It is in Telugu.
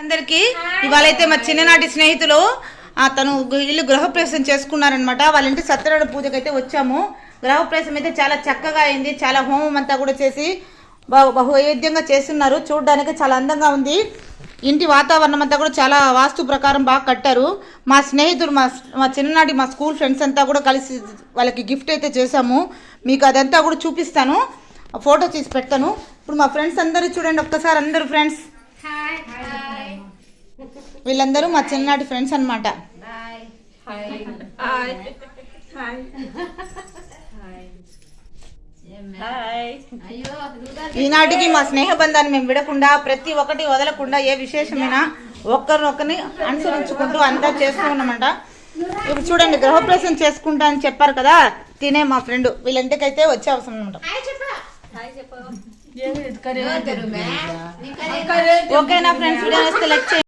అందరికి ఇవాళైతే మా చిన్ననాటి స్నేహితులు తను ఇల్లు గృహప్రవేశం చేసుకున్నారనమాట. వాళ్ళ ఇంటి సత్యనారాయణ పూజకి అయితే వచ్చాము. గృహప్రవేశం అయితే చాలా చక్కగా అయింది. చాలా హోమం అంతా కూడా చేసి బహువైద్యంగా చేస్తున్నారు. చూడడానికి చాలా అందంగా ఉంది. ఇంటి వాతావరణం అంతా కూడా చాలా వాస్తు ప్రకారం బాగా కట్టారు. మా స్నేహితులు మా చిన్ననాటి మా స్కూల్ ఫ్రెండ్స్ అంతా కూడా కలిసి వాళ్ళకి గిఫ్ట్ అయితే చేశాము. మీకు అదంతా కూడా చూపిస్తాను, ఫోటో తీసి పెడతాను. ఇప్పుడు మా ఫ్రెండ్స్ అందరూ చూడండి ఒక్కసారి. అందరూ ఫ్రెండ్స్, వీళ్ళందరూ మా చిన్ననాటి ఫ్రెండ్స్ అన్నమాట. ఈనాటికి మా స్నేహబంధాన్ని మేము విడకుండా, ప్రతి ఒక్కటి వదలకుండా, ఏ విశేషమైనా ఒక్కరినొక్కరిని అనుసరించుకుంటూ అంతా చేస్తూ ఉన్నామంట. ఇప్పుడు చూడండి, గృహప్రవేశం చేసుకుంటా అని చెప్పారు కదా, తినే మా ఫ్రెండ్ వీళ్ళంటికైతే వచ్చే అవసరం అనమాట. ఓకేనా ఫ్రెండ్స్, వీడియో లైక్ చేయండి.